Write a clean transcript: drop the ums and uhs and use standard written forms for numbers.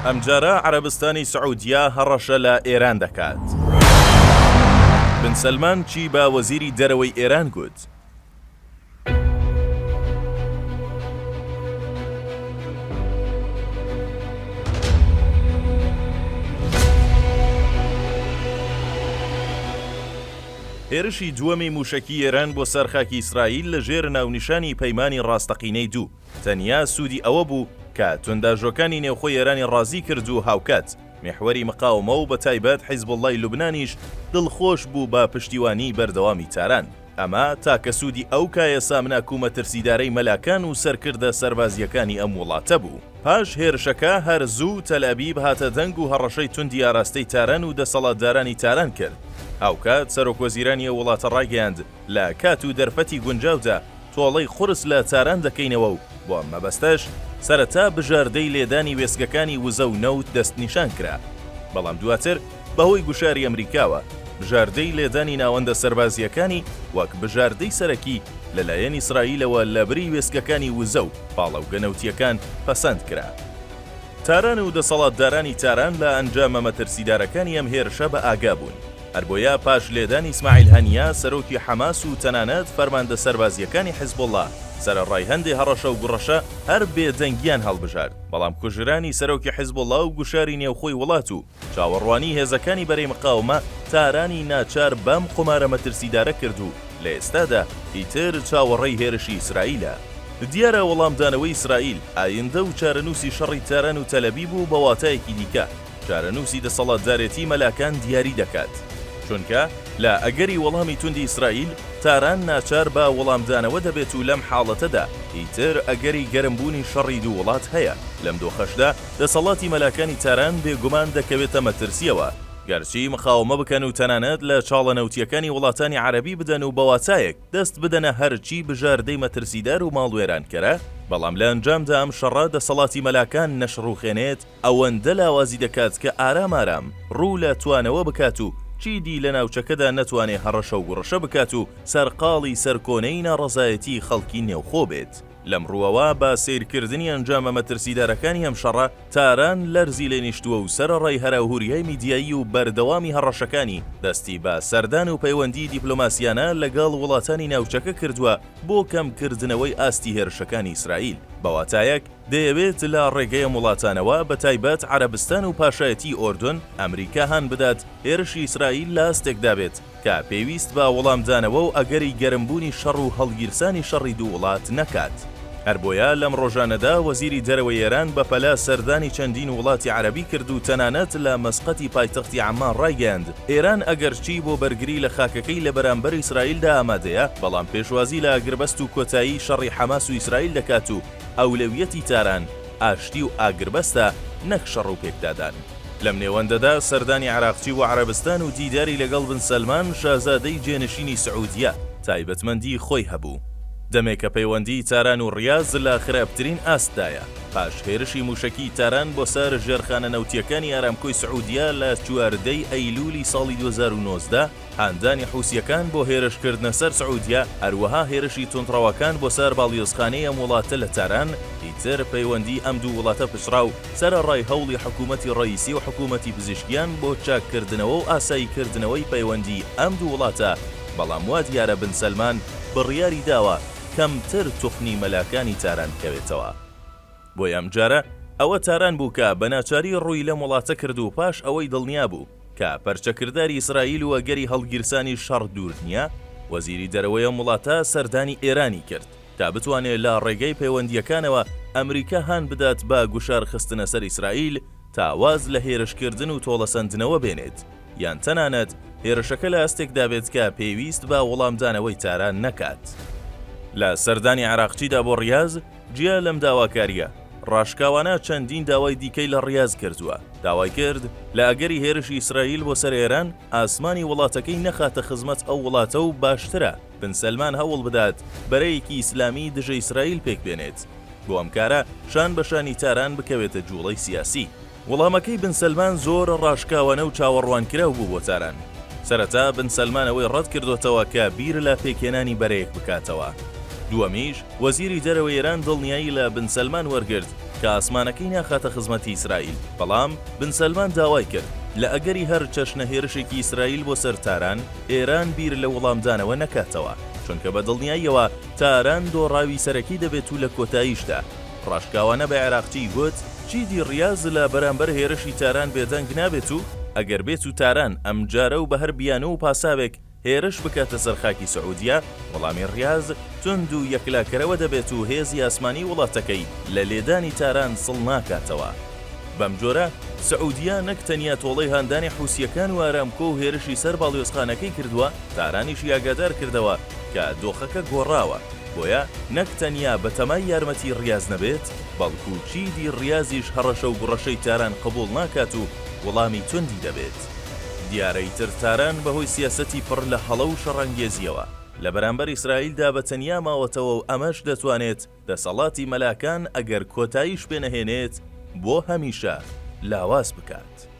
ئەمجارە عەرەبستانی سعودیا هەڕەشە لە ئێران دەکات. بن سەلمان چی بە وەزیری دەرەوەی ئێران گوت؟ هێرشی دووەمی موشەکی ئێران بۆ سەرخاکی ئیسرائیل لە ژێر ناونیشانی پەیمانی ڕاستەقینەی دوو تەنیا سوودی ئەوە بوو کە تونداژۆکانی نێوخۆی ئێرانی ڕازی کرد و هاوکات میحوەری مقاومە و بە تایبەت حیزبوڵڵای لوبنانیش دڵخۆش بوو بە پشتیوانی بەردەوامی تاران. ئەمە تاکە سوودی ئەو کایە سامنا کومەترسیدارەی مەلاکان و سەرکردە سەربازیەکانی ئەم وڵاتە بوو. پاش هێرشەکە هەر زوو تەلەبیب هاتە دەنگ و هەڕەشەی توندی ئاراستەی تاران و دەسەڵاتدارانی تاران کرد. هاوکات سەرۆکوەزیرانی وڵاتە ڕاگەیاند لە کات و دەرفەتی گونجاودا تۆڵەی خورس لە تاران دەکەینەوە و بۆ مەبەستەش سەرەتا بژاردەی لێدانی وێستگەکانی وزە و نەوت دەستنیشان کرا. بەڵام دواتر بەهۆی گوشاری ئەمریکاوە بژاردەی لێدانی ناوەندە سەربازیەکانی وەک بژاردەی سەرەکی لەلایەن ئیسرائیلەوە لە بری وێستگەکانی وزە و پاڵە و گەنەوتیەکان پەسەند کرا. تاران و دەسەڵاتدارانی تاران لە ئەنجامە مەترسیدارەکانی ئەم هێرشە بە ئاگا بوون. هەربۆیە پاش لێدانی ئیسماعیل هەنیا سەرۆکی حەماس و تەنانەت فەرماندە سەربازیەکانی حیزبوڵڵا سەرەڕای هەندێک هەڕەشە و گوڕەشە هەر بێدەنگیان هەڵبژارد. بەڵام کوژرانی سەرۆکی حیزبوڵڵا و گوشاری نێوخۆی وڵات و چاوەڕوانی هێزەکانی بەرەی مقاومە تارانی ناچار بەم قومارە مەترسیدارە کرد و لە ئێستادا ئیتر چاوەڕێی هێرشی ئیسرائیلە. دیارە وەڵامدانەوەی ئیسرائیل ئایندە و چارەنووسی شەڕی تاران و تەلەبیب و بە واتایەکی دیکە چارەنووسی دەسەڵاتدارێتی مەلاکان دیاری دەکات. چونکە لە ئەگەری وەڵامی توندی ئیسرائیل تاران ناچار بە وەڵامدانەوە دەبێت و لەم حاڵەتەدا ئیتر ئەگەری گەرمبوونی شەڕی دوو وڵات هەیە. لەم دۆخەشدا دەسەڵاتی مەلاکانی تاران بێگومان دەکەوێتە مەترسیەوە گەرچی مخاومە بکەن و تەنانەت لە چاڵەنەوتیەکانی وڵاتانی عەرەبی بدەن و بەواتایەک دەست بدەنە هەرچی بژاردەی مەترسیدار و ماڵوێرانکەرە. بەڵام لە ئەنجامدا ئەم شەڕە دەسەڵاتی مەلاکان نەشڕوخێنێت ئەوەندە لاوازی دەکات کە ئارام ڕوو لە توانەوە بکات و چیدی لە ناوچەکەدا نەتوانێ هەڕەشە و گوڕەشە بکات و سەرقاڵی سەرکۆنەی ناڕەزایەتی خەڵکی نێوخۆ بێت. لەم ڕووەوە بە سیرکردنی ئەنجامە مەترسیدارەکانی ئەم شەڕە تاران لەرزی لێ نیشتووە و سەرەڕای هەراهوریای میدیایی و بەردەوامی هەڕەشەکانی دەستی بە سەردان و پەیوەندی دیپلۆماسیانە لەگەڵ وڵاتانی ناوچەکە کردووە بۆ کەمکردنەوەی ئاستی هێرشەکانی ئیسرائیل. بەواتایەک دەیەوێت لە ڕێگەیە وڵاتانەوە بە تایبەت عەرەبستان و پاشایەتی ئۆردن ئەمریکا هەن بدات هێرشی ئیسرائیل لە ئاستێکدا بێت کە پێویست بە وەڵامدانەوە و ئەگەری گەرمبوونی شەڕ و هەڵگیرسانی شەڕی دوو وڵات نەکات. هەربۆیە لەم ڕۆژانەدا وەزیری دەرەوەی ئێران بە پەلا سەردانی چەندین وڵاتی عەرەبی کرد و تەنانەت لە مەسقەتی پایتەختی عەمان ڕایگەیاند ئێران ئەگەرچی بۆ بەرگری لە خاکەکەی لە بەرامبەر ئیسرائیلدا ئامادەیە بەڵام پێشوازی لە ئاگربەست و کۆتایی شەڕی حەماس و ئیسرائیل دەکات و ئەولەویەتی تاران ئاشتی و ئاگربەستە نەک شەڕ و پێکدادان. لەم نێوەندەدا سەردانی عراقچی و عەرەبستان و دیداری لەگەڵ بن سەلمان شازادەی جێنشینی سعودیە تایبەتمەندی خۆی هەبوو. دەمێکە پەیوەندی تاران و ڕیاز لە خراپترین ئاستایە. پاش هێرشی موشەکی تاران بۆ سەر ژێرخانە نەوتیەکانی ئارامکۆی سعودیا لە 14 ئەیلولی ساڵی 2019 هاندانی حوسیەکان بۆ هێرشکردنە سەر سعودیا هەروەها هێرشی تونتڕەوەکان بۆ سەر باڵیۆزخانەی ئەم وڵاتە لە تاران ئیتر پەیوەندی ئەم دوو وڵاتە پشڕا و سەرەڕای هەوڵی حکوومەتی ڕئیسی و حکوومەتی پزیشکیان بۆ چاککردنەوە و ئاساییکردنەوەی پەیوەندی ئەم دوو وڵاتە. بەڵام وا دیارە بن سەلمان بڕیاری داوە کەمتر توخنی مەلاکانی تاران بکەوێتەوە. بۆی ئەم جارە ئەوە تاران بوو کە بەناچاری ڕووی لە وڵاتە کرد و پاش ئەوەی دڵنیا بوو کە پەرچەکرداری ئیسرائیل و ئەگەری هەڵگیرسانی شەڕ دوور نییە وەزیری دەرەوەیە وڵاتە سەردانی ئێرانی کرد تا بتوانێت لە ڕێگەی پەیوەندیەکانەوە ئەمریکا هان بدات بە گوشار خستنە سەر ئیسرائیل تا واز لە هێرشکردن و تۆڵەسەندنەوە بێنێت یان تەنانەت هێرشەکە لە ئەستێکدا بێت کە پێویست بە وەڵامدانەوەی تاران نەکات. لە سەردانی عراقچیدا بۆ ڕیاز جیا لەم داواکاریە ڕاشکاوانە چەندین داوای دیکەی لە ڕیاز کردووە. داوای کرد لە ئەگەری هێرشی ئیسرائیل بۆ سەر ئێران ئاسمانی وڵاتەکەی نەخاتە خزمەت ئەو وڵاتە و باشترە بن سەلمان هەوڵ بدات بەرەیەکی ئیسلامی دژە ئیسرائیل پێک بێنێت بۆ ئەم کارە شان بەشانی تاران بکەوێتە جوڵەی سیاسی. وەڵامەکەی بن سەلمان زۆر ڕاشکاوانە و چاوەڕوانکراو بوو بۆ تاران. سەرەتا بن سەلمان ئەوەی ڕەت کردوتەوە کە بیر لە پێکێنانی بەرەیەک بکاتەوە. دووەمیش وەزیری دەرەوەی ئێران دڵنیایی لە بن سەلمان وەرگرت کە ئاسمانەکەی ناخاتە خزمەتی ئیسرائیل، بەڵام بن سەلمان داوای کرد لە ئەگەری هەر چەشنە هێرشێکی ئیسرائیل بۆ سەر تاران ئێران بیر لە وەڵامدانەوە نەکاتەوە، چونکە بە دڵنیاییەوە تاران دۆڕاوی سەرەکی دەبێت و لە کۆتاییشدا ڕاشکاوانە بە عێراقچی گوت چیدی ڕیاز لە بەرامبەر هێرشی تاران بێدەنگ نابێت و ئەگەر بێت و تاران ئەم جارە و بە هەر بیانە و پاساوێک هێرش بکاتە سەرخاکی سعودیە، وەڵامی ڕیاز تند و یەکلاکەرەوە دەبێت و هێزی ئاسمانی وڵاتەکەی لە لێدانی تاران سڵ ناکاتەوە. بەم جۆرە سعودیە نەک تەنیا تۆڵەی هاندانی حوسیەکان و ئارامکۆ و هێرشی سەر باڵیۆزخانەکەی کردووە، تارانیشی ئاگادار کردەوە کە دۆخەکە گۆڕاوە، بۆیە نەک تەنیا بە تەمای یارمەتی ڕیاز نەبێت، بەڵکو چیدی ڕیازیش هەڕەشە و گوڕەشەی تاران قبول ناکات و وەڵامی توندی دەبێت. دیارەیتر تاران بەهۆی سیاسەتی پڕ لە هەڵە و شەڕەنگێزیەوە لە بەرامبەر ئیسرائیلدا بە تەنیا ماوەتەوە و ئەمەش دەتوانێت دەسەڵاتی مەلاکان ئەگەر کۆتاییش پێنەهێنێت بۆ هەمیشە لاواز بکات.